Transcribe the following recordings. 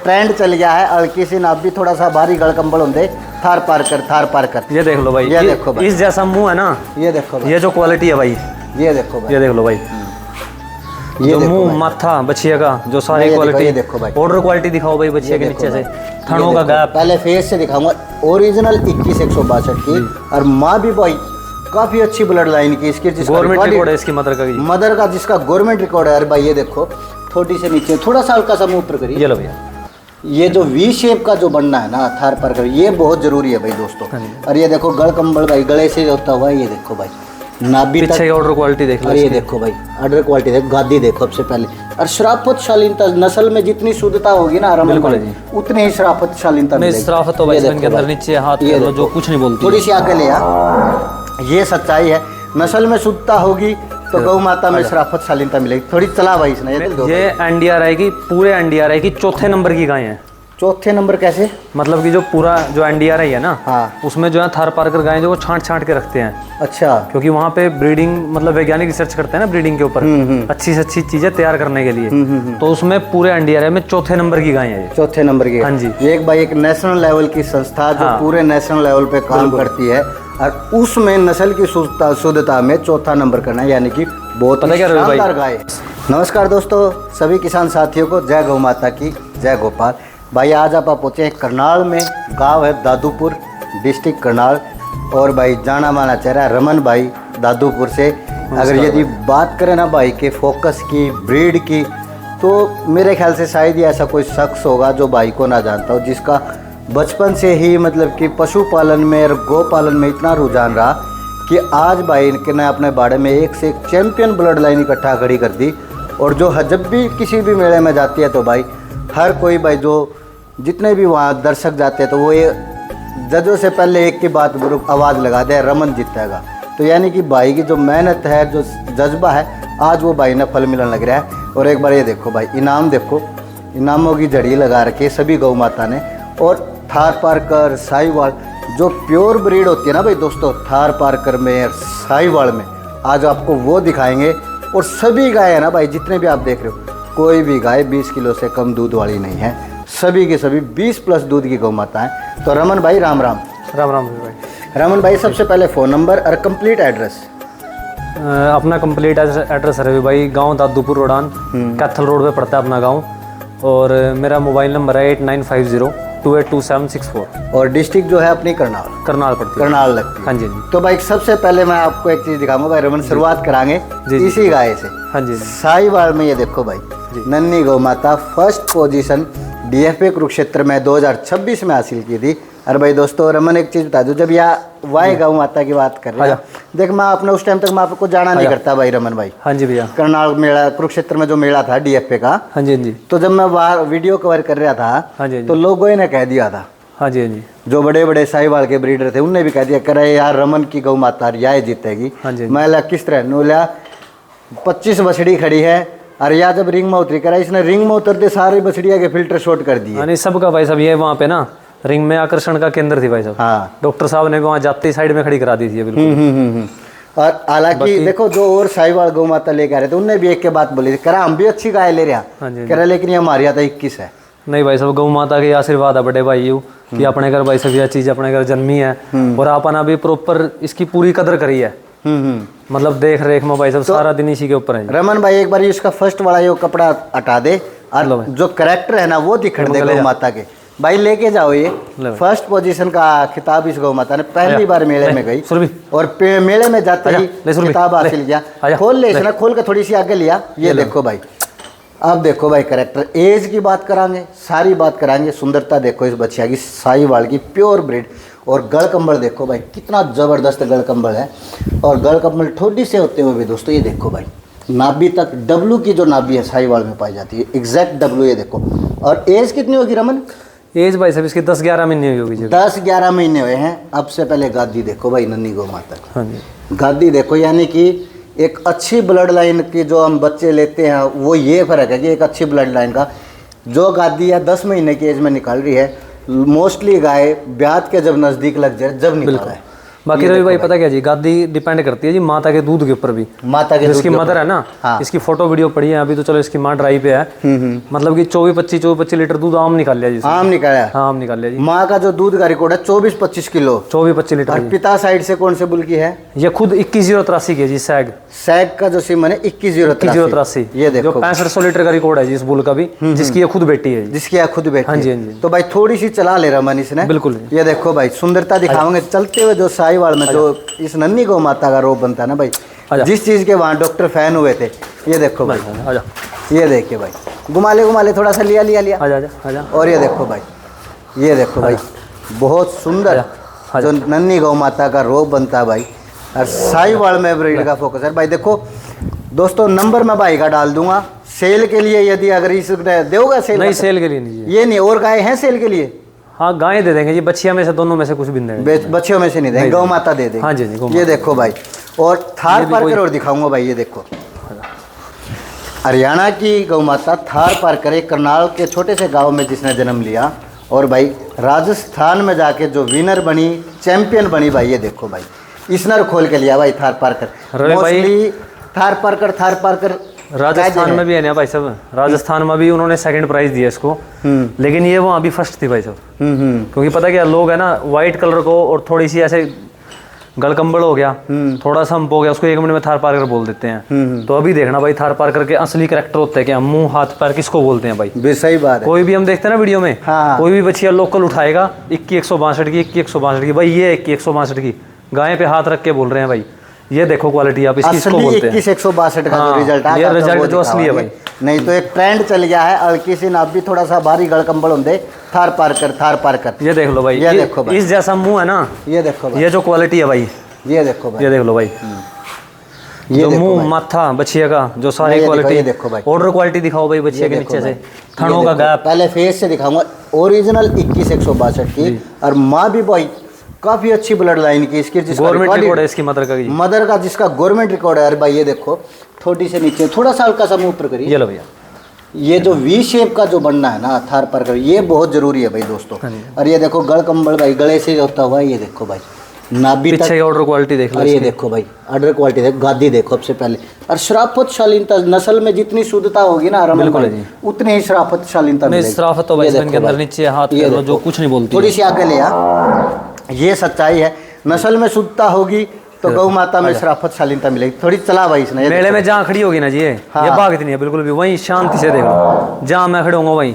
Trend चल गया है हल्की सी नाभ भी थोड़ा सा भारी गल कंबल होंगे थार पार कर। ये देख लो भाई, ये देखो भाई, इस जैसा मुंह है ना, ये देखो भाई, ये जो क्वालिटी है भाई, ये देखो भाई, ये देख लो भाई, ये जो मुंह माथा बछिया का जो सारी क्वालिटी। ये देखो भाई, ऑर्डर क्वालिटी दिखाओ भाई बछिया के नीचे से, थनों का गैप। पहले फेस से दिखाऊंगा, ओरिजिनल 2162 की, और माँ भी भाई काफी अच्छी ब्लड लाइन की, इसकी गवर्नमेंट रिकॉर्ड है इसकी मदर का जिसका गवर्नमेंट रिकॉर्ड है। अरे भाई ये देखो, थोड़ी से नीचे थोड़ा सा हल्का सा मुंह ऊपर करिए। ये लो भैया, ये जो वी शेप का जो बनना है ना थार पर कर, ये बहुत जरूरी है भाई दोस्तों। और ये देखो गल कंबल भाई गले से होता हुआ, ये देखो भाई नाभि पीछे की ऑर्डर क्वालिटी देख लो। और ये देखो भाई ऑर्डर क्वालिटी देखो, गादी देखो सबसे पहले। और शराफत शालीनता, नस्ल में जितनी शुद्धता होगी ना रमन भाई, उतनी ही शराफत शालीनता मिलेगी। शराफत तो भाई इनके अंदर नीचे हाथ जो कुछ नहीं बोलती, थोड़ी सी आगे ले आ, ये सच्चाई है। नस्ल में शुद्धता होगी तो गौ माता में शराफत शालीनता मिलेगी। थोड़ी चला भाई इसने ये एनडीआर आएगी, पूरे एनडीआर आएगी, चौथे नंबर की गाय है। चौथे नंबर कैसे? मतलब कि जो पूरा जो एनडीआर है ना, हाँ, उसमें जो है थार पारकर गायें जो वो छांट के रखते हैं। अच्छा, क्योंकि वहाँ पे ब्रीडिंग मतलब वैज्ञानिक रिसर्च करते हैं ना ब्रीडिंग के ऊपर, अच्छी से अच्छी चीजें तैयार करने के लिए। तो उसमें पूरे एनडीआर में चौथे नंबर की गाय है। चौथे नंबर की। हाँ जी, एक भाई एक नेशनल लेवल की संस्था जो पूरे नेशनल लेवल पे काम करती है, और उसमें नस्ल की शुद्धता में चौथा नंबर करना है, यानी कि बहुत शानदार गाय। नमस्कार दोस्तों, सभी किसान साथियों को जय गौ माता की, जय गोपाल। भाई आज आप पहुँचे हैं करनाल में, गांव है दादूपुर, डिस्ट्रिक्ट करनाल, और भाई जाना माना चेहरा रमन भाई दादूपुर से। अगर यदि बात करें ना भाई के फोकस की, ब्रीड की, तो मेरे ख्याल से शायद ही ऐसा कोई शख्स होगा जो भाई को ना जानता हो, जिसका बचपन से ही मतलब कि पशुपालन में और गौपालन में इतना रुझान रहा कि आज भाई ने अपने बाड़े में एक से एक चैंपियन ब्लड लाइन इकट्ठा खड़ी कर दी। और जो जब भी किसी भी मेले में जाती है तो भाई हर कोई भाई जो जितने भी वहाँ दर्शक जाते हैं तो वो ये जजों से पहले एक की बात आवाज़ लगा दे, रमन जीतेगा। तो यानी कि भाई की जो मेहनत है, जो जज्बा है, आज वो भाई ने फल मिलने लग रहा है। और एक बार ये देखो भाई इनाम देखो, इनामों की झड़ी लगा रखी है सभी गौ माता ने। और थार पारकर, साहिवाल, जो प्योर ब्रीड होती है ना भाई दोस्तों, थार पारकर में, साहिवाल में, आज आपको वो दिखाएंगे। और सभी गाय है ना भाई, जितने भी आप देख रहे हो, कोई भी गाय 20 किलो से कम दूध वाली नहीं है, सभी के सभी 20 प्लस दूध की गौ माता है। तो रमन भाई राम राम। राम राम भाई। रमन भाई सबसे पहले फ़ोन नंबर और कंप्लीट एड्रेस। अपना कंप्लीट एड्रेस है भाई, गांव दादूपुर रोडान, कैथल रोड पे पड़ता है अपना गांव। और मेरा मोबाइल नंबर है 8950282764। और डिस्ट्रिक्ट जो है अपनी करनाल पड़ती है, करनाल लगती है। हाँ जी। तो भाई सबसे पहले मैं आपको एक चीज़ दिखाऊंगा भाई रमन, शुरुआत कराएंगे इसी गाय से। हाँ जी। साहिवाल में ये देखो भाई नन्ही गौ माता फर्स्ट पोजीशन DFA कुरुक्षेत्र में 2026 में हासिल की थी। अरे भाई दोस्तों रमन एक चीज़ बता दूं, जब यहाँ वाई गौ माता की बात कर रहे हैं, देख मैं अपने उस टाइम तक मैं आपको जाना नहीं करता भाई रमन भाई। हाँ जी भैया। करनाल मेला, कुरुक्षेत्र में जो मेला था DFA का, हाँ जी, हाँ जी, तो जब मैं बाहर वीडियो कवर कर रहा था, हाँ जी, तो लोगों ने कह दिया था, हाँ जी, हाँ जी, जो बड़े बड़े साहिवाल के ब्रीडर थे उनने भी कह दिया करे यार रमन की गौ माता रिया जीतेगी। हाँ जी। मैं ला किस तरह नूला 25 बछड़ी खड़ी है, और या जब रिंग में उतरी करा, इसने रिंग में उतरते सारी बछड़िया के फिल्टर शॉर्ट कर दिए। नहीं सबका भाई साहब, ये वहाँ पे ना रिंग में आकर्षण का केंद्र थी भाई साहब। हाँ, डॉक्टर साहब ने वहाँ जाती साइड में खड़ी करा दी थी बिल्कुल। और हालांकि देखो जो और साहिवाल गौ माता लेके आ रहे थे उनने भी एक के बात बोली थी, करा हम भी अच्छी गाय ले रहे हैं, कह रहा लेकिन ये हमारी आता 21 है। नहीं भाई साहब, गौ माता के आशीर्वाद है बड़े भाई यू कि अपने घर भाई सब यह चीज अपने घर जन्मी है, और आपने भी प्रॉपर इसकी पूरी कदर करी है। मतलब देख रेख में भाई साहब सारा दिन इसी के ऊपर है। रमन भाई एक बार इसका फर्स्ट वाला ये कपड़ा हटा दे, और जो कैरेक्टर है ना वो दिखा दे गौ माता के। भाई लेके जाओ, ये फर्स्ट पोजीशन का खिताब इस गौ माता ने पहली बार मेले में गई, और मेले में जाते ही खिताब हासिल किया। खोल ले इसने, खोल के थोड़ी सी आगे लिया। ये देखो भाई, अब देखो भाई कैरेक्टर, एज की बात करांगे, सारी बात कराएंगे। सुंदरता देखो इस बच्चिया की, साहिवाल की प्योर ब्रीड। और गल कंबल देखो भाई कितना ज़बरदस्त गल कंबल है, और गल कंबल ठोडी से होते हुए भी दोस्तों ये देखो भाई नाभि तक डब्लू की जो नाभि है साहिवाल में पाई जाती है, एग्जैक्ट डब्लू। ये देखो, और एज कितनी होगी रमन? एज भाई साहब इसकी 10-11 महीने होगी। 10-11 महीने हुए हैं। अब से पहले गादी देखो भाई नन्ही गौ माता की। हाँ जी। गादी देखो, यानी कि एक अच्छी ब्लड लाइन की जो हम बच्चे लेते हैं वो ये फ़र्क है कि एक अच्छी ब्लड लाइन का जो गादी है 10 महीने की एज में निकाल रही है। मोस्टली गाय ब्याज के जब नज़दीक लग जाए जब निकलता है। बाकी रवि भाई पता क्या जी, गादी डिपेंड करती है जी माता के दूध के ऊपर भी। माता के जिसकी मदर है ना, इसकी फोटो वीडियो पड़ी है अभी, तो चलो इसकी माँ ड्राई पे है, मतलब कि 24-25 लीटर दूध आम निकाल लिया जी। आम निकाला? हाँ आम निकाल लिया जी। माँ का जो दूध का रिकॉर्ड है 24-25 किलो, 24-25 लीटर। और पिता साइड से कौन से बुल की है? ये खुद 21,083 की है जी, सैग का जो सीमन है 21,083। ये देखो 6500 लीटर का रिकॉर्ड है जी इस बुल का भी, जिसकी ये खुद बेटी है, जिसकी ये खुद बेटी। हाँ जी, हाँ जी। तो भाई थोड़ी सी चला ले रहा मनीष ने, बिल्कुल। ये देखो भाई सुंदरता दिखाओगे चलते हुए, जो साहिवाल में जो इस नन्ही गौ माता का रोप बनता है ना भाई, जिस चीज के वहाँ डॉक्टर फैन हुए थे, ये देखो भाई, ये देखिए भाई, घुमा ले थोड़ा सा, लिया। आजा। और ये देखो भाई, ये देखो भाई, बहुत सुंदर जो नन्ही गौ माता का रोप बनता है भाई, और साहिवाल में ब्रीड का फोकस है भाई। देखो दोस्तों, नंबर मैं भाई का डाल दूंगा सेल के लिए, यदि अगर इस दोगे सेल? नहीं, सेल के लिए नहीं, ये नहीं। और गाय हैं सेल के लिए? हाँ गाय दे देंगे जी, बच्चियों में से, दोनों में से कुछ भी नहीं, बच्चियों में से नहीं देंगे, गौ माता दे देंगे। हाँ जी, ये देखो भाई, और थार पारकर और दिखाऊंगा भाई, ये देखो हरियाणा की गौ माता थार पारकर, एक करनाल के छोटे से गांव में जिसने जन्म लिया, और भाई राजस्थान में जाके जो विनर बनी, चैंपियन बनी भाई। ये देखो भाई, इसनर खोल के लिया भाई थार पारकर। मोस्टली थार पारकर राजस्थान में भी है ना भाई साहब, राजस्थान में भी उन्होंने सेकंड प्राइज दिया इसको, लेकिन ये वहाँ भी फर्स्ट थी भाई साहब। क्योंकि पता क्या, लोग है ना व्हाइट कलर को और थोड़ी सी ऐसे गलकंबल हो गया, थोड़ा सा हम्प हो गया, उसको 1 मिनट में थार पारकर बोल देते हैं। तो अभी देखना भाई, थार पारकर के असली कैरेक्टर होते हैं क्या, मुंह हाथ पैर किसको बोलते हैं भाई। सही बात है। कोई भी हम देखते हैं ना वीडियो में, कोई भी बच्चिया लोकल उठाएगा 2162 की, 2162 की, भाई ये 2162 की गाय पे हाथ रख के बोल रहे हैं भाई। ये देखो क्वालिटी, आप इसको बोलते हैं 2162 का जो रिजल्ट है, ये रिजल्ट जो असली है भाई। नहीं तो एक ट्रेंड चल गया है, हल्की सी नाप भी थोड़ा सा भारी गलकंबल होंगे, थार पारकर। ये देख लो भाई, ये देखो भाई, इस जैसा मुंह है ना, ये देखो भाई, ये जो क्वालिटी है भाई, ये देखो भाई, ये देख लो भाई, ये मुंह माथा बच्चिया का जो सारी क्वालिटी देखो भाई। ऑर्डर क्वालिटी दिखाओ भाई बच्चिया के नीचे से, थनों का गैप। पहले फेस से दिखाऊंगा, ओरिजिनल 21,162 की, और माँ भी भाई काफी अच्छी ब्लड लाइन की, इसकी गवर्नमेंट रिकॉर्ड है इसकी मदर का जिसका गवर्नमेंट रिकॉर्ड है। अरे भाई ये देखो, थोड़ी से नीचे थोड़ा सा हल्का सा मुंह ऊपर करिए, ये लो भैया, ये जो वी शेप का जो बनना है ना थार पारकर, ये बहुत जरूरी है भाई दोस्तों। और ये देखो गलकंबल भाई, गले से होता हुआ, ये देखो भाई नाभि तक, ऑर्डर क्वालिटी देख लो। और ये देखो भाई ऑर्डर क्वालिटी देखो, गादी देखो सबसे पहले। और शराफत शालीनता, नस्ल में जितनी शुद्धता होगी ना रमन भाई, उतनी ही शराफत शालीनता मिलेगी। शराफत तो भाई इनके अंदर नीचे हाथ जो कुछ नहीं बोलती, थोड़ी सी आगे ले आ, ये सच्चाई है। नस्ल में शुद्धता होगी तो गौ माता में शराफत शालीनता मिलेगी। थोड़ी चला भाई इसने, मेले में जहाँ खड़ी होगी ना जी, ये भागती नहीं है बिल्कुल भी, वहीं शांति से देखो, जहाँ मैं खड़ा हूँ वहीं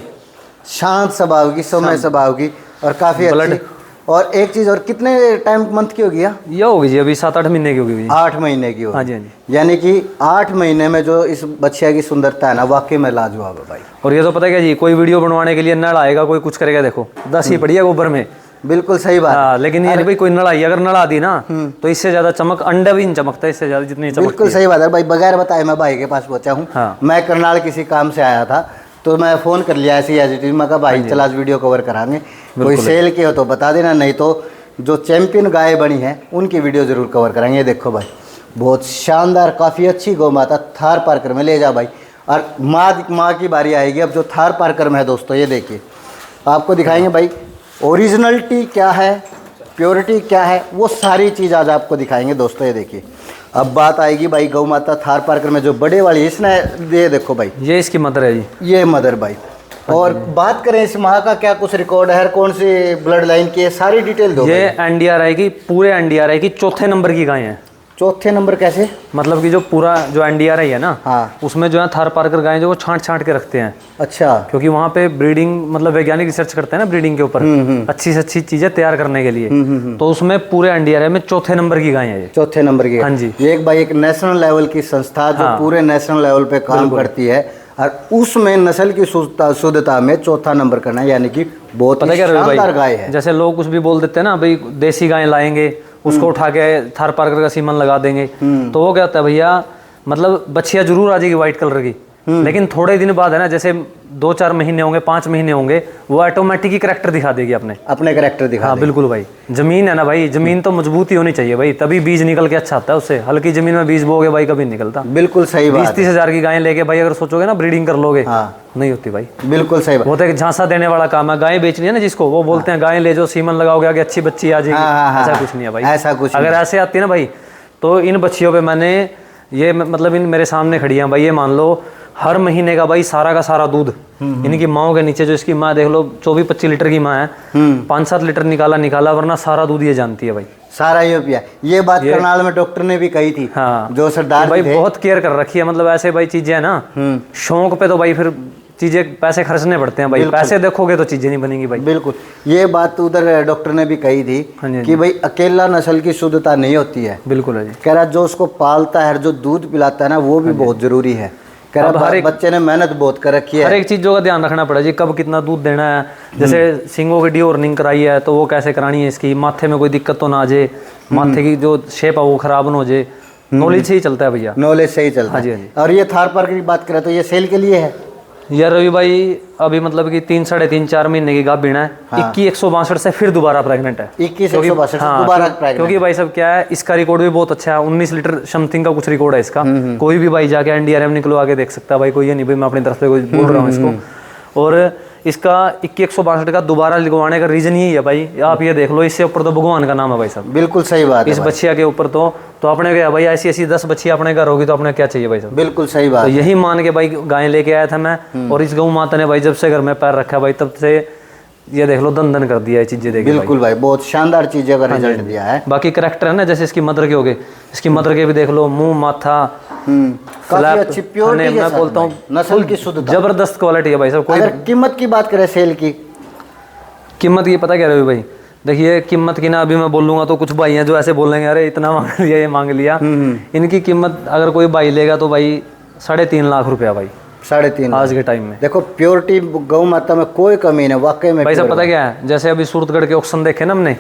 शांत स्वभाव की, सौम्य स्वभाव की, और काफी अच्छी। और एक चीज और, कितने टाइम मंथ की होगी ये होगी जी? अभी 7-8 महीने की होगी। 8 महीने की होगी। हाँ जी, हाँ जी। यानी कि 8 महीने में जो इस बच्चिया की सुंदरता है ना, वाकई में लाजवाब है भाई। और ये तो पता क्या जी, कोई वीडियो बनवाने के लिए नड़ आएगा, कोई कुछ करेगा, देखो 10 ही पड़ी है गोबर में। बिल्कुल सही बात। हाँ, लेकिन ये नहीं भाई, कोई नड़ आई, अगर नड़ आती ना तो इससे ज्यादा चमक, अंडा भी नहीं चमकता इससे ज्यादा जितनी चमक। बिल्कुल सही बात है भाई, बगैर बताए मैं भाई के पास पहुंचा हूँ। मैं करनाल किसी काम से आया था, तो मैं फ़ोन कर लिया ऐसी एज इट इज, मैं कहा भाई चल आज वीडियो कवर कराएंगे, कोई सेल के हो तो बता देना, नहीं तो जो चैंपियन गाय बनी है उनकी वीडियो ज़रूर कवर कराएंगे। देखो भाई बहुत शानदार, काफ़ी अच्छी गौ माता, थार पारकर में ले जा भाई। और माँ की बारी आएगी अब, जो थार पारकर में है दोस्तों। ये देखिए, आपको दिखाएंगे भाई ओरिजिनलिटी क्या है, प्योरिटी क्या है, वो सारी चीज़ आज आपको दिखाएंगे दोस्तों। ये देखिए, अब बात आएगी भाई गौ माता थार पारकर में जो बड़े वाली, इसने ये देखो भाई, ये इसकी मदर है जी, ये मदर भाई। और बात करें इस माँ का क्या कुछ रिकॉर्ड है, कौन सी ब्लड लाइन की है, सारी डिटेल दो। ये एनडीआरआई की, पूरे एनडीआरआई की 4थे नंबर की गाय है। 4थे नंबर कैसे? मतलब कि जो पूरा जो एनडीआरआई है ना, हाँ, उसमें जो है थार पारकर गाय जो वो छांट के रखते हैं। अच्छा। क्योंकि वहाँ पे ब्रीडिंग, मतलब वैज्ञानिक रिसर्च करते हैं ना ब्रीडिंग के ऊपर, अच्छी से अच्छी चीजें तैयार करने के लिए। तो उसमें पूरे एनडीआरआई में 4थे नंबर की गाय है ये। 4थे नंबर की? हाँ जी। ये एक भाई एक नेशनल लेवल की संस्था जो पूरे नेशनल लेवल पे काम करती है, और उसमें नस्ल की शुद्धता में 4था नंबर करना है, यानी कि बहुत शानदार गाय है। जैसे लोग कुछ भी बोल देते हैं ना भाई, देसी गाय लाएंगे उसको उठा के थार पारकर का सीमन लगा देंगे, तो वो क्या होता है भैया, मतलब बच्चिया जरूर आ जाएगी व्हाइट कलर की, लेकिन थोड़े दिन बाद है ना, जैसे 2-4 महीने होंगे, 5 महीने होंगे, वो ऑटोमेटिक ही करैक्टर दिखा देगी अपने करैक्टर दिखा हाँ बिल्कुल भाई। जमीन है ना भाई, जमीन तो मजबूत ही होनी चाहिए भाई, तभी बीज निकल के अच्छा आता है उससे। हल्की जमीन में बीज बोगे भाई कभी नहीं निकलता। बिल्कुल सही बात। 20-30 हजार की गाय लेके भाई अगर सोचोगे ना ब्रीडिंग कर लोगे, नहीं होती भाई। बिल्कुल सही बात। वो तो एक झांसा देने वाला काम है। गाय बेचनी है ना जिसको, वो बोलते हैं गाय ले जो सीमन लगाओगे आगे अच्छी बच्ची आ जाएगी। ऐसा कुछ नहीं है भाई, ऐसा कुछ अगर ऐसे आती है ना भाई, तो इन बच्चियों पे मैंने ये मतलब इन मेरे सामने खड़ी है भाई, ये मान लो हर महीने का भाई सारा का सारा दूध इनकी माओ के नीचे, जो इसकी माँ देख लो 24-25 लीटर की माँ है, 5-7 लीटर निकाला, वरना सारा दूध ये जानती है भाई, सारा ये पिया। ये बात करनाल में डॉक्टर ने भी कही थी। हाँ, जो सरदार भाई बहुत केयर कर रखी है। मतलब ऐसे भाई चीजें है ना, शौक पे तो भाई फिर चीजें पैसे खर्चने पड़ते हैं भाई, पैसे देखोगे तो चीजें नहीं बनेंगी भाई। बिल्कुल, ये बात उधर डॉक्टर ने भी कही थी कि भाई अकेला नस्ल की शुद्धता नहीं होती है। बिल्कुल है जी। कह रहा जो उसको पालता है, जो दूध पिलाता है ना, वो भी बहुत जरूरी है। कह रहा बच्चे ने मेहनत बहुत कर रखी है। हर एक चीजों का ध्यान रखना पड़ा जी, कब कितना दूध देना है। जैसे सिंगों की डीऑर्निंग कराई है तो वो कैसे करानी है, इसकी माथे में कोई दिक्कत तो ना आ जाए, माथे की जो शेप है वो खराब ना हो जाए। नॉलेज से ही चलता है भैया, नॉलेज से ही चलता है। हाँ जी, हाँ जी। और ये थार पार्कर की बात करें तो ये सेल के लिए है यार रवि भाई, अभी मतलब कि 3-3.5-4 महीने की गाभिन है। 2162 से फिर दोबारा प्रेग्नेंट है। 2162 से दोबारा प्रेग्नेंट। क्योंकि भाई सब क्या है, इसका रिकॉर्ड भी बहुत अच्छा है, 19 लीटर समथिंग का कुछ रिकॉर्ड है इसका। कोई भी भाई जाके NDRM निकलवा के देख सकता है भाई, कोई ये नहीं भाई मैं अपनी तरफ से कोई बोल रहा हूँ इसको। और इसका 2162 का दोबारा लिखवाने का रीजन यही है भाई, आप ये देख लो, इससे ऊपर तो भगवान का नाम है भाई साहब। बिल्कुल सही बात है। इस बच्चिया के ऊपर तो अपने क्या भाई, ऐसी 10 बच्चियां अपने घर होगी तो अपने क्या चाहिए भाई साहब। बिल्कुल सही बात। तो यही मान के भाई गाय लेके आया था मैं, और इस गौ माता ने भाई जब से घर में पैर रखा भाई, तब से ये देख लो दन कर दिया है चीजें देख। बिल्कुल भाई, बहुत शानदार चीजें का रिजल्ट दिया है। बाकी करैक्टर है ना, जैसे इसकी मदर के हो गए, इसकी मदर के भी देख लो, मुंह माथा काफी अच्छी प्योरिटी के साथ, मैं बोलता हूँ नस्ल की शुद्धता, जबरदस्त क्वालिटी है भाई साहब। अगर कीमत की बात करें सेल की, कीमत की पता क्या रही भाई, देखिए कीमत की ना अभी मैं बोलूंगा तो कुछ भाई हैं जो ऐसे बोलेंगे अरे इतना मांग लिया, ये मांग लिया। इनकी कीमत अगर कोई भाई लेगा तो भाई 3.5 लाख रुपया भाई, 3.5 आज के टाइम में। देखो प्योरिटी गौ माता में कोई कमी नहीं, वाकई में भाई साहब पता क्या है, जैसे अभी सूरतगढ़ के ऑक्शन देखे ना हमने,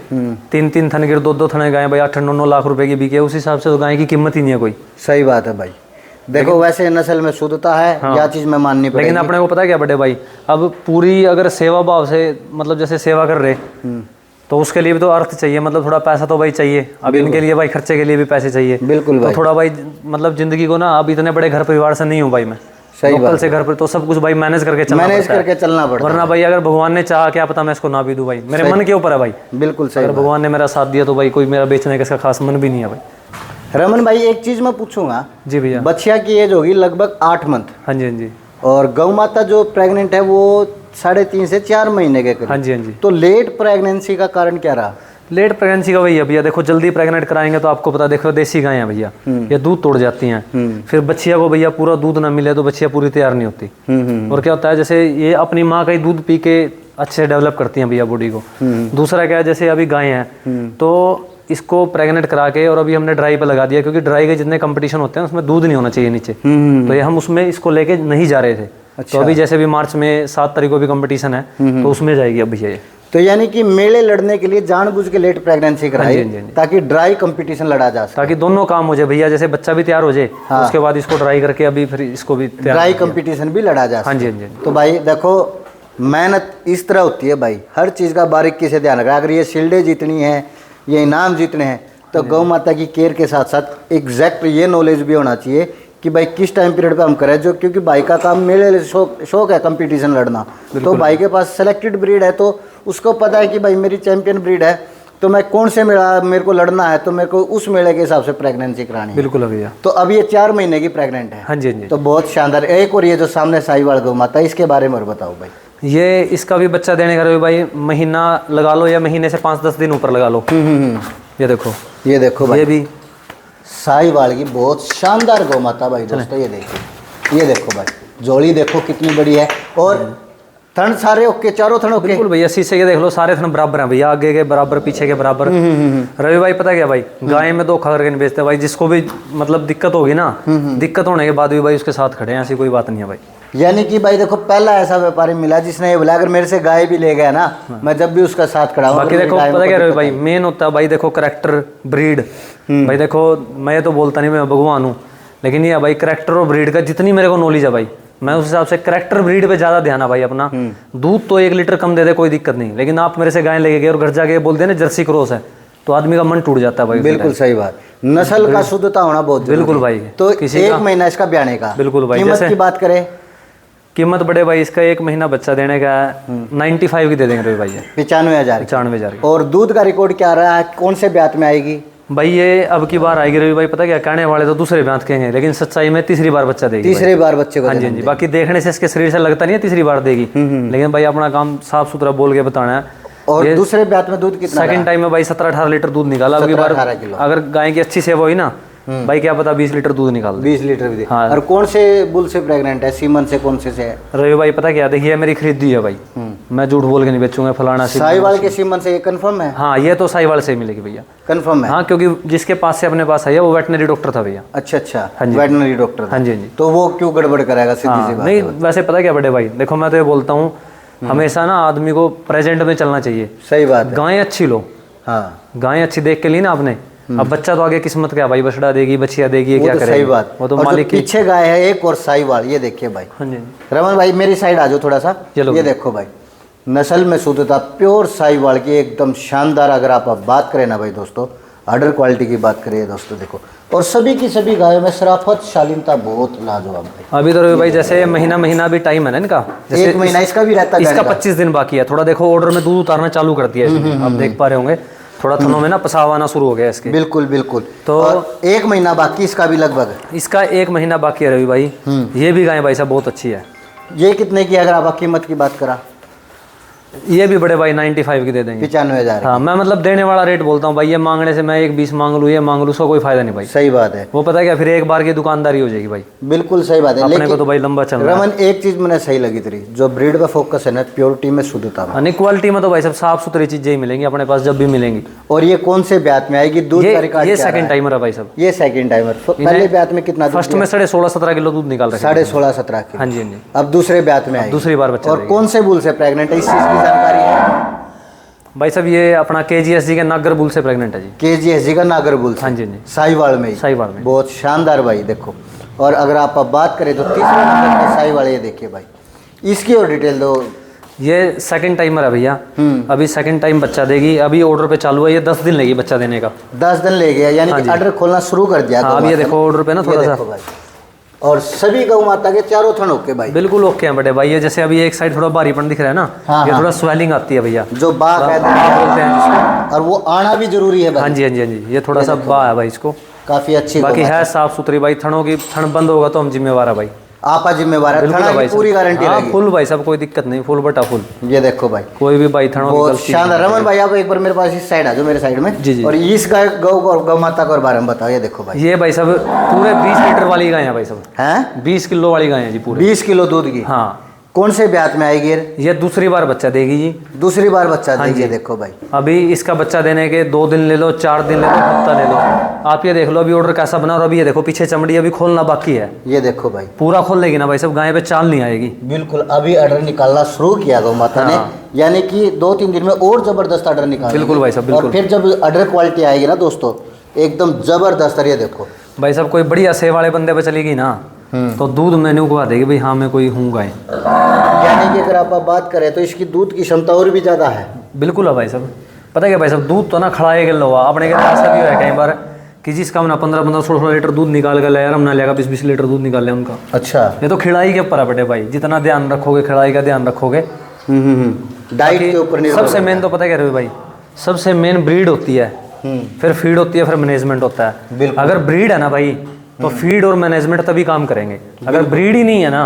3-3 थन गिर 2-2 थने गाय भाई 8-9 लाख रुपए की बिके, उस हिसाब से तो गाय की कीमत ही नहीं है कोई। सही बात है भाई। देखो वैसे नस्ल में शुद्धता है, या चीज में माननी पड़ेगी। लेकिन अपने को पता क्या बड़े भाई, अब पूरी अगर सेवा भाव से मतलब जैसे सेवा कर रहे, तो उसके लिए भी तो अर्थ चाहिए, मतलब थोड़ा पैसा तो भाई चाहिए। अब इनके लिए भाई खर्चे के लिए भी पैसे चाहिए। बिल्कुल भाई। तो थोड़ा भाई मतलब जिंदगी को ना, अब इतने बड़े घर परिवार से नहीं हूँ भाई मैं, लोकल से घर पर, तो सब कुछ भाई मैनेज करके चलना पड़ता है। वरना भाई अगर भगवान ने चाहा, क्या पता मैं इसको ना भी दूं भाई, मेरे मन के ऊपर है भाई। बिल्कुल सही। अगर भगवान ने मेरा साथ दिया तो भाई कोई मेरा बेचने का इसका खास मन भी नहीं है भाई। रमन भाई एक चीज मैं पूछूंगा जी भैया, बच्चिया की एज होगी लगभग 8 मंथ। हाँ जी, हाँ जी। और गौ माता जो प्रेग्नेंट है वो 3.5 से 4 महीने के करीब। हाँ जी, हाँ जी। तो लेट प्रेगनेंसी का कारण क्या रहा? लेट प्रेगनेंसी का भैया देखो, जल्दी प्रेग्नेंट कराएंगे तो आपको पता, देखो देसी गाय हैं भैया, ये दूध तोड़ जाती हैं। फिर बच्चिया को भैया पूरा दूध ना मिले तो बच्चिया पूरी तैयार नहीं होती। और क्या होता है, जैसे ये अपनी माँ का ही दूध पी के अच्छे से डेवलप करती हैं भैया बॉडी को। दूसरा क्या है, जैसे अभी गाय हैं तो इसको प्रेग्नेंट करा के, और अभी हमने ड्राई पे लगा दिया, क्योंकि ड्राई के जितने कंपटीशन होते हैं उसमें दूध नहीं होना चाहिए नीचे, तो ये हम उसमें इसको लेके नहीं जा रहे थे। तो अभी जैसे भी मार्च में 7 तारीख को भी कंपटीशन है, तो उसमें जाएगी अब भैया ये। तो यानी कि मेले लड़ने के लिए जानबूझ के लेट प्रेगनेंसी कराई, ताकि ड्राई कंपटीशन लड़ा जा सके, ताकि दोनों काम हो जाए भैया, जैसे बच्चा भी तैयार हो जाए, उसके बाद इसको ड्राई करके अभी फिर इसको भी ड्राई कंपटीशन भी लड़ा जा सके। हाँ जी, हाँ जी। तो भाई देखो मेहनत इस तरह होती है भाई, हर चीज़ का बारीकी से ध्यान रखा। अगर ये शील्डें जीतनी है, ये इनाम जीतने हैं, तो गौ माता की केयर के साथ साथ एग्जैक्ट ये नॉलेज भी होना चाहिए कि भाई किस टाइम पीरियड पे हम करें। जो क्योंकि भाई का काम मेरे शौक है कंपटीशन लड़ना, तो भाई के पास सेलेक्टेड ब्रीड है, तो उसको पता है कि भाई मेरी चैंपियन ब्रीड है, तो मैं कौन से मेला मेरे को लड़ना है, तो मेरे को उस मेले के हिसाब से प्रेगनेंसी करानी है। बिल्कुल भैया। तो अब ये 4 महीने की प्रेग्नेंट है। हाँ जी, हाँ जी। तो बहुत शानदार। एक और ये जो सामने साहिवाल गौ माता, इसके बारे में और बताओ भाई। ये इसका भी बच्चा देने का भाई महीना लगा लो, या महीने से 5-10 दिन ऊपर लगा लो। ये देखो भाई, ये भी साहिवाल की बहुत शानदार गौ माता भाई दोस्तों। ये देखो भाई, जोड़ी देखो कितनी बड़ी है, और थन सारे ओके, चारों थन ओके। बिल्कुल भैया, शीशे के देख लो, सारे थन बराबर हैं भैया, आगे के बराबर, पीछे के बराबर। रवि भाई पता क्या भाई, गाय में धोखा करके नहीं बेचते भाई, जिसको भी मतलब दिक्कत होगी ना, दिक्कत होने के बाद भी भाई उसके साथ खड़े हैं, ऐसी कोई बात नहीं है भाई। यानी कि भाई देखो पहला ऐसा व्यापारी मिला जिसने ये बोला अगर मेरे से गाय भी ले गया ना, मैं जब भी उसका साथ खड़ा हूं। बाकी देखो पता क्या रवि भाई, मेन होता है भाई देखो करैक्टर, ब्रीड। भाई देखो मैं तो बोलता नहीं मैं भगवान हूँ, लेकिन ये भाई करैक्टर और ब्रीड का जितनी मेरे को नॉलेज है भाई, मैं उस हिसाब से करेक्टर ब्रीड पे ज्यादा ध्यान है भाई अपना। दूध तो 1 लीटर कम दे दे कोई दिक्कत नहीं, लेकिन आप मेरे से गाय लेके गए और घर जाके बोल दे ना जर्सी क्रॉस है, तो आदमी का मन टूट जाता है भाई। बिल्कुल सही बात, नस्ल का शुद्धता होना बहुत जरूरी बिल्कुल है। भाई। तो 1 महीना इसका ब्याने का। बिल्कुल भाई। कीमत की बात करें, कीमत बड़े भाई इसका 1 महीना बच्चा देने का 95 की दे देंगे रवि भाई। 95,000। 95,000। और दूध का रिकॉर्ड क्या रहा है, कौन से ब्यात में आएगी भाई? ये अब की बार आएगी रवि भाई, पता क्या कहने वाले तो दूसरे ब्यात कहेंगे, लेकिन सच्चाई में तीसरी बार बच्चा देगी। तीसरी बार बच्चे को? हाँ जी, हाँ जी। बाकी देखने से इसके शरीर से लगता नहीं है तीसरी बार देगी, लेकिन भाई अपना काम साफ सुथरा बोल के बताना है। और दूसरे ब्यात में दूध कितना? सेकंड टाइम में भाई 17-18 लीटर दूध निकाला। अब की बार अगर गाय की अच्छी सेवा हुई ना भाई, क्या पता 20 लीटर दूध निकाल 20 लीटर भी दे। हाँ। और कौन से बुल से प्रेग्नेंट है, सीमन से कौन से है? रवि भाई पता क्या, देखिए मेरी खरीदी है भाई, मैं झूठ बोल के नहीं बेचूंगा फलाना। साहिवाल के सीमन से ये कंफर्म है? हाँ, ये तो साहिवाल से ही मिलेगी भैया, कंफर्म है। हाँ, क्योंकि जिसके पास से अपने पास है वो वेटनरी डॉक्टर था भैया। अच्छा अच्छा, वेटनरी डॉक्टर। हाँ जी, हाँ जी। तो वो क्यों गड़बड़ कराएगा, सीधी सी बात। नहीं वैसे पता क्या बड़े भाई, देखो मैं तो ये बोलता हूँ हमेशा ना आदमी को प्रेजेंट में चलना चाहिए। सही बात है। गाय अच्छी लो, हाँ, गाय अच्छी देख के ली ना आपने, अब बच्चा तो आगे किस्मत क्या भाई, बछड़ा देगी बछिया देगी, क्या करेगी। सही बात। वो तो और मालिक की। पीछे गाय है एक और साहिवाल, ये देखिए भाई। हाँ जी। रमन भाई मेरी साइड आ जाओ थोड़ा सा। चलो। ये देखो भाई, नस्ल में शुद्धता प्योर साहिवाल की एकदम शानदार। अगर आप बात करें ना भाई दोस्तों, ऑर्डर क्वालिटी की बात करिए दोस्तों, देखो और सभी की सभी गायों में शराफत शालीनता बहुत लाजवाब भाई। अभी तो रवि भाई जैसे महीना भी टाइम है ना इनका, जैसे 1 महीना इसका भी रहता है, इसका 25 दिन बाकी है। थोड़ा देखो ऑर्डर में दूध उतारना चालू कर दिया है, आप देख पा रहे होंगे थोड़ा थनों में ना पसाव आना शुरू हो गया इसके। बिल्कुल बिल्कुल। तो 1 महीना बाकी इसका भी लगभग। इसका 1 महीना बाकी है रवि भाई। ये भी गाय भाई साहब बहुत अच्छी है। ये कितने की, अगर आप कीमत की बात करा? ये भी बड़े भाई 95 की दे देंगे। 95,000। हाँ, मैं मतलब देने वाला रेट बोलता हूँ भाई, ये मांगने से मैं 1,20 मांग लूँ, ये मांग लूँ, उसका कोई फायदा नहीं भाई। सही बात है। वो पता क्या, फिर एक बार की दुकानदारी हो जाएगी भाई। बिल्कुल सही बात है। अपने को तो भाई लंबा चलना है। रमन एक चीज मैंने सही लगी तेरी, जो ब्रीड पे फोकस है ना, प्योरिटी में शुद्धता में। क्वालिटी में तो भाई सब साफ सुथरी चीजें ही मिलेंगी अपने पास जब भी मिलेंगी। और ये कौन से ब्यात में आएगी? दूध का रिकॉर्ड ये सेकंड टाइमर है भाई साहब। ये सेकंड टाइमर। पहले ब्यात में कितना? फर्स्ट में 16.5-17 किलो दूध निकाल रहे। 16.5-17 किलो। हाँ जी, हाँ जी। अब दूसरे ब्यात में आएगी, दूसरी बार बच्चा। और कौन से बुल से प्रेग्नेंट है, इस चीज की जानकारी है भाई साहब? ये अपना KGSG के नागर बुल से प्रेग्नेंट है जी। KGSG का नागर बुल से। हाँ जी, हाँ जी। साहिवाल में ही। साहिवाल में बहुत शानदार भाई देखो। और अगर आप अब बात करें तो तीसरे नंबर पे साहिवाल, ये देखिए भाई, इसकी और डिटेल दो। ये सेकंड टाइमर है भैया, अभी सेकंड टाइम बच्चा देगी, अभी ऑर्डर पे चालू है, ये 10 दिन लेगी बच्चा देने का। 10 दिन ले गया, यानी कि ऑर्डर खोलना शुरू कर दिया। हाँ, अब ये देखो ऑर्डर पे ना थोड़ा सा। भाई और सभी गौ माता के चारों थन ओके भाई, बिल्कुल ओके हैं बड़े भाई। ये जैसे अभी एक साइड थोड़ा भारीपन दिख रहा है ना, हाँ, ये हाँ। थोड़ा स्वेलिंग आती है भैया, जो बाघ है बोलते हैं जिसको। और वो आना भी जरूरी है भाई। हाँ जी, हाँ जी, हाँ जी। ये थोड़ा सा बा है भाई इसको, काफी अच्छी। बाकी है साफ सुथरी भाई। थनों की थन बंद होगा तो हम जिम्मेवार है भाई। आपा जिम्मेवार है, थना की पूरी गारंटी रहेगी। फुल भाई साहब, कोई दिक्कत नहीं, फुल बटा फुल। ये देखो भाई, कोई भी भाई थनों की बहुत गलती शानदार। रमन भाई आप एक बार मेरे पास इस साइड आ जाओ, मेरे साइड में। जी, जी। और इस गाय गौ माता के बारे में बताओ। ये देखो भाई, ये भाई साहब पूरे 20 लीटर वाली गाय है भाई साहब। हैं? 20 किलो वाली गाय है जी पूरे। 20 किलो दूध की। हाँ। कौन से ब्यात में आएगी? ये दूसरी बार बच्चा देगी जी। दूसरी बार बच्चा देगी। जी। देखो भाई, अभी इसका बच्चा देने के 2 दिन ले लो, 4 दिन ले लो, हफ्ता ले लो, आप ये देख लो अभी ऑर्डर कैसा बना। और अभी ये देखो पीछे चमड़ी अभी खोलना बाकी है। ये देखो भाई, पूरा खोल लेगी ना भाई सब, गाय पे चाल नहीं आएगी। बिल्कुल। अभी ऑर्डर निकालना शुरू किया गौ माता ने, यानी कि 2-3 दिन में और जबरदस्त ऑर्डर निकाल। बिल्कुल भाई साहब, बिल्कुल। और फिर जब ऑर्डर क्वालिटी आएगी ना दोस्तों, एकदम जबरदस्त। ये देखो भाई साहब, कोई बढ़िया सेव वाले बंदे पे चलेगी ना तो दूध मेन्यू को देगी भाई, हाँ मैं कोई हूँ गाय। यानी कि अगर आप बात करें तो इसकी दूध की क्षमता और भी ज़्यादा है। बिल्कुल है भाई साहब। पता है क्या भाई साहब, दूध तो ना खड़ाए गल हुआ अपने के पास भी है कई बार कि जिसका हमने 15-16 लीटर दूध निकाल कर लाया, हमने लिया 20-20 लीटर दूध निकाल लिया उनका। अच्छा। ये तो खिलाई के ऊपर है बेटे भाई, जितना ध्यान रखोगे खिलाई का ध्यान रखोगे। डाइट के ऊपर निर्भर सबसे मेन तो पता क्या रहे भाई, सबसे मेन ब्रीड होती है, फिर फीड होती है, फिर मैनेजमेंट होता है। अगर ब्रीड है ना भाई तो फीड और मैनेजमेंट तभी काम करेंगे। अगर ब्रीड ही नहीं है ना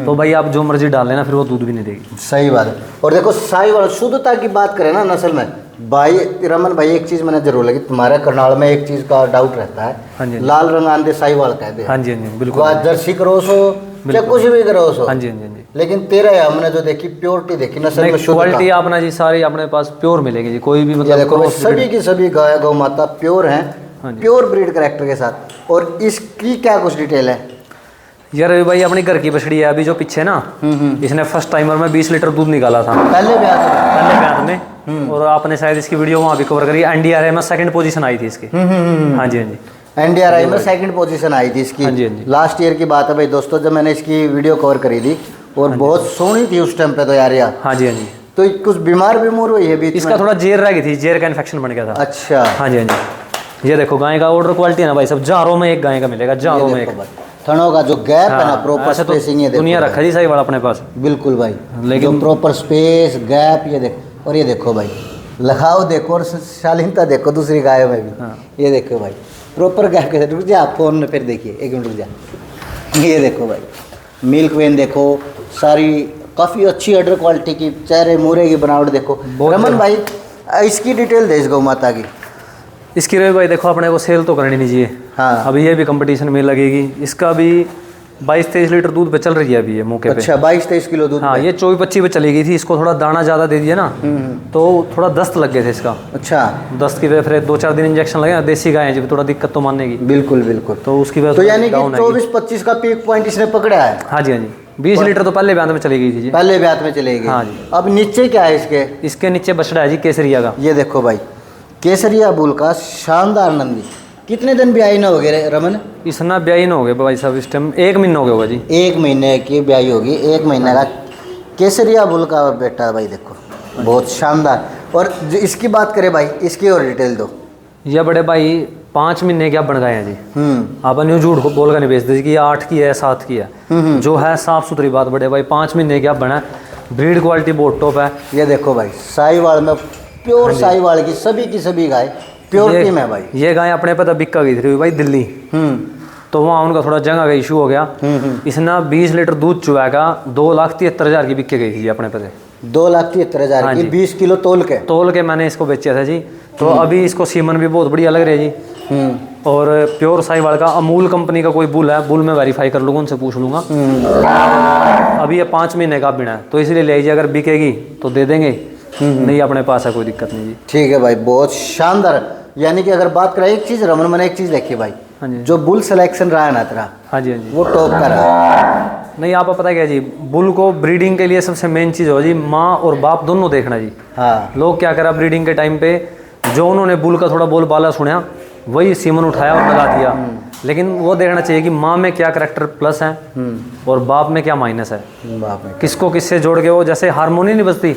तो भाई आप जो मर्जी डाल लेना, फिर वो दूध भी नहीं देगी। सही बात है। और देखो साहिवाल शुद्धता की बात करें ना नस्ल में भाई, रमन भाई एक चीज मैंने जरूर लगी, तुम्हारे करनाल में एक चीज का डाउट रहता है। हाँ जी। लाल रंग आंधे साहिवाल कहते हैं। हाँ जी, हाँ जी, बिल्कुल। जर्सी क्रॉस हो या कुछ भी क्रॉस हो। हाँ जी, हाँ जी, हाँ जी। लेकिन तेरा हमने जो देखी प्योरिटी देखी नस्ल में क्वालिटी अपना जी सारी अपने पास प्योर मिलेगी जी, कोई भी मतलब देखो सभी की सभी गाय गौ माता प्योर हैं, प्योर ब्रीड कैरेक्टर के साथ। और इसकी क्या कुछ डिटेल है यार? अभी भाई अपनी घर की बछड़ी है, अभी जो पीछे ना इसने फर्स्ट टाइमर में 20 लीटर दूध निकाला था पहले ब्याज में। और आपने शायद इसकी वीडियो वहाँ भी कवर करी, NDRA में 2nd पोजीशन आई थी इसकी। हाँ जी, हाँ जी। NDRI में सेकंड पोजीशन आई थी इसकी। हाँ जी, हाँ जी। लास्ट ईयर की बात है भाई दोस्तों, जब मैंने इसकी वीडियो कवर करी थी और बहुत सोहनी थी उस टाइम पे तो यार यार। हाँ जी, हाँ जी। तो कुछ बीमार हुई है बीच इसका थोड़ा जेर रह गई थी, जेर का इन्फेक्शन बन गया था। अच्छा। हाँ जी, हाँ जी। ये देखो गाय का ऑर्डर क्वालिटी है ना भाई, सब जारों में एक गाय का मिलेगा, जारों में एक। थनों का जो गैप है ना, प्रॉपर ऐसे तो स्पेसिंग, ये देखो दुनिया रखा जी सही वाला अपने पास। बिल्कुल भाई, लेकिन प्रॉपर स्पेस गैप, ये देखो। और ये देखो भाई लगाओ देखो, और शालीनता देखो दूसरी गायों में भी। ये देखो भाई प्रॉपर गैप के साथ। रुक जा, आप फोन में फिर देखिए, एक मिनट रुक जा। ये देखो भाई मिल्क वेन देखो, सारी काफ़ी अच्छी अडर क्वालिटी की, चेहरे मुहरे की बनावट देखो। रमन भाई इसकी डिटेल दे इस गौ माता की। इसकी रवि भाई देखो, अपने को सेल तो करनी नहीं चाहिए। हाँ। अभी ये भी कंपटीशन में लगेगी। इसका भी 22-23 लीटर दूध पे चल रही है अभी ये मौके पे। अच्छा, 22-23 किलो दूध। हाँ, ये 24-25 पे चली गई थी। इसको थोड़ा दाना ज़्यादा दे दिया ना, तो थोड़ा दस्त लग गए थे इसका। अच्छा, दस्त की वजह फिर 2-4 दिन इंजेक्शन लगे ना, देसी गाय है जब थोड़ा दिक्कत तो मानेगी। बिल्कुल बिल्कुल। तो उसकी वजह तो यानी कि 24-25 का पीक पॉइंट इसने पकड़ा है। हाँ जी, हाँ जी। 20 लीटर तो पहले ब्यात में चली गई थी जी। पहले ब्यात में चलेगी। हाँ जी। अब नीचे क्या है इसके? इसके नीचे बछड़ा है जी केसरिया का। ये देखो भाई केसरिया बुल का शानदार नंदी। कितने दिन ब्याई न हो गए रमन? इसना ब्याई न हो गए भाई साहब, इस टाइम 1 महीना हो गया होगा जी। 1 महीने की ब्याई होगी, 1 महीने का केसरिया बुल का बेटा भाई देखो, बहुत शानदार। और जो इसकी बात करें भाई, इसकी और डिटेल दो। ये बड़े भाई 5 महीने क्या बन गए हैं जी। आप न्यू झूठ को बोल कर नहीं बेचते जी कि 8 की है 7 की है। जो है साफ सुथरी बात बड़े भाई, 5 महीने क्या बना, ब्रीड क्वालिटी बहुत टॉप है। ये देखो भाई साहिवाल में प्योर साहिवाल की सभी गाय प्योरिटी में भाई। ये गाय अपने पे तो बिका गई थी भाई दिल्ली। तो वहाँ उनका थोड़ा जगह का इशू हो गया। इसने 20 लीटर दूध चुआएगा, 2,73,000 की बिक के गई थी अपने पे। 2,73,000 की 20 किलो तोल के मैंने इसको बेचा था जी। तो अभी इसको सीमन भी बहुत बढ़िया लग रही है जी। और प्योर साहिवाल का अमूल कंपनी का कोई बुल है, बुल में वेरीफाई कर लूँगा, उनसे पूछ लूँगा। अभी ये 5 महीने का बिना है, तो इसलिए ले लीजिए, अगर बिकेगी तो दे देंगे, नहीं अपने पास है कोई दिक्कत नहीं जी। ठीक है भाई, बहुत शानदार। यानी कि अगर बात करें एक चीज़ रमन, मैंने एक चीज़ देखी भाई, हाँ जी, जो बुल सिलेक्शन रहा है ना तेरा, हाँ जी, हाँ जी, वो टॉप का रहा। नहीं आपको पता क्या जी, बुल को ब्रीडिंग के लिए सबसे मेन चीज़ हो जी, माँ और बाप दोनों देखना जी। हाँ। लोग क्या करा ब्रीडिंग के टाइम पे, जो उन्होंने बुल का थोड़ा बोल बाला सुना, वही सीमन उठाया और लगा दिया। लेकिन वो देखना चाहिए कि माँ में क्या करैक्टर प्लस है और बाप में क्या माइनस है। बाप में किसको किससे जोड़ के, वो जैसे हारमोनी नहीं बजती,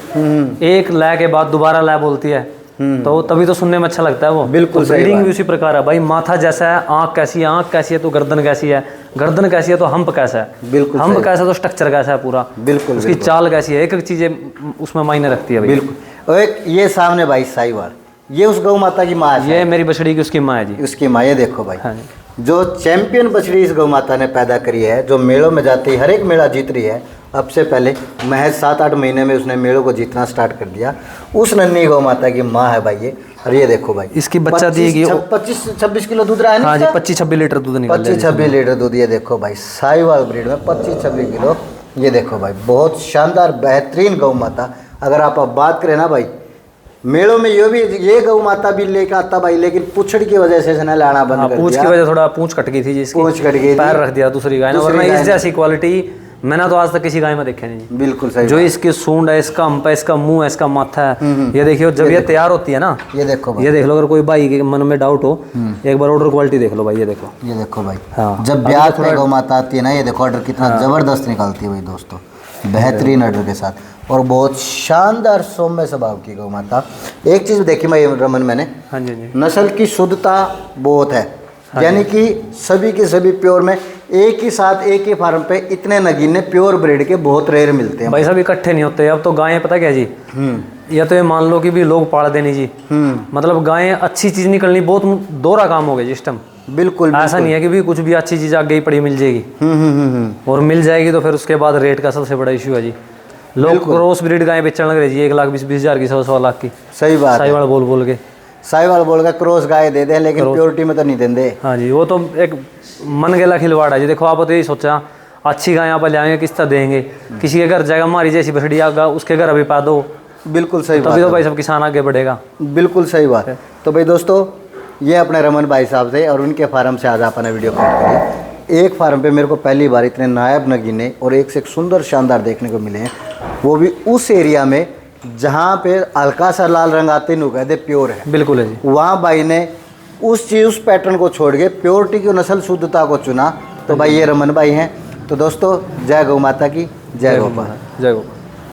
एक लय के बाद दोबारा लय बोलती है, तो तभी तो सुनने में अच्छा लगता है वो। बिल्कुल तो ब्रीडिंग भी उसी प्रकार है भाई। माथा जैसा है, आँख कैसी है तो गर्दन कैसी है, गर्दन कैसी है तो हम्प कैसा है, बिल्कुल हम्प कैसा है तो स्ट्रक्चर कैसा है पूरा, बिल्कुल उसकी चाल कैसी है, एक एक चीज़ें उसमें मायने रखती है भाई। बिल्कुल। और एक ये सामने भाई साहिवाल, ये उस गौ माता की माँ है। ये मेरी बछड़ी की उसकी माँ है जी। उसकी माँ, ये देखो भाई। हाँ जी। जो चैंपियन बछड़ी इस गौ माता ने पैदा करी है, जो मेलों में जाती है, हर एक मेला जीत रही है। अब से पहले महज 7-8 महीने में उसने मेलों को जीतना स्टार्ट कर दिया। उस नन्ही गौ माता की माँ है भाई ये। और ये देखो भाई, इसकी बच्चा देगी 25-26 किलो दूध रहा है ना। हाँ जी, 25-26 लीटर दूध निकल 25-26 लीटर दूध। ये देखो भाई साहिवाल ब्रीड में 25-26 किलो। ये देखो भाई बहुत शानदार बेहतरीन गौ माता। अगर आप अब बात करें ना भाई, मेलों में ये गौ माता भी लेकर आता भाई, लेकिन पूंछ की वजह से इसने लाना बंद कर दिया। पूंछ की वजह थोड़ा पूंछ कट गई थी जिसकी, पूंछ कट गई थी, पैर रख दिया दूसरी गाय ने। वरना इस जैसी क्वालिटी मैंने तो आज तक किसी गाय में देखे नहीं। बिल्कुल सही। जो इसकी सूंड है, इसका हम्प है, इसका मुंह है, इसका माथा है, ये देखियो जब ये तैयार होती है ना, ये देखो भाई, ये देख लो। अगर कोई भाई के मन में डाउट हो, एक बार ऑर्डर क्वालिटी देख लो भाई। ये देखो, ये देखो भाई। हाँ। जब ब्याह में गौ माता आती है ना, ये देखो ऑर्डर कितना जबरदस्त निकलती है भाई दोस्तों, बेहतरीन ऑर्डर के साथ। और बहुत शानदार सौम्य स्वभाव की गौ माता। एक चीज़ देखी मैं रमन मैंने, हाँ जी, जी, नस्ल की शुद्धता बहुत है। यानी कि सभी के सभी प्योर में एक ही साथ एक ही फार्म पे इतने नगीने प्योर ब्रीड के बहुत रेयर मिलते हैं भाई। सब इकट्ठे नहीं होते अब तो। गायें पता क्या जी, या तो ये मान लो कि भी लोग पाल देनी जी, मतलब गायें अच्छी चीज़ निकलनी बहुत दोहरा काम हो गया जिस टाइम। बिल्कुल। ऐसा नहीं है कि भी कुछ भी अच्छी चीज़ आगे ही पड़ी मिल जाएगी। और मिल जाएगी तो फिर उसके बाद रेट का सबसे बड़ा इशू है जी। लोग क्रॉस ब्रीड गायें बेचने लग रहे जी, 1,20,000 की, 100 लाख की। सही बात। साहिवाल बोल के साहिवाल बोल के क्रॉस गाय दे दे, लेकिन प्योरिटी में तो नहीं देंगे। हाँ जी, वो तो एक मन गेला खिलवाड़ है जी। देखो आप तो यही सोचा अच्छी गाय आप ले आएंगे, किस तरह देंगे, किसी के घर जाएगा, हमारी जैसी बछड़ी आगा उसके घर अभी पा दो। बिल्कुल सही बात, तभी तो भाई सब किसान आगे बढ़ेगा। बिल्कुल सही बात है। तो भाई दोस्तों, ये अपने रमन भाई साहब से और उनके फार्म से आज आपने वीडियो कॉल करी। एक फार्म पे मेरे को पहली बार इतने नायब नगीने और एक से एक सुंदर शानदार देखने को मिले हैं, वो भी उस एरिया में जहाँ पे हल्का सा लाल रंग आते नु कहते प्योर है। बिल्कुल है जी। वहाँ भाई ने उस चीज़ उस पैटर्न को छोड़ के प्योरिटी की नस्ल शुद्धता को चुना, तो भाई ये रमन भाई हैं। तो दोस्तों जय गौ माता की, जय गोपाल। जय गो।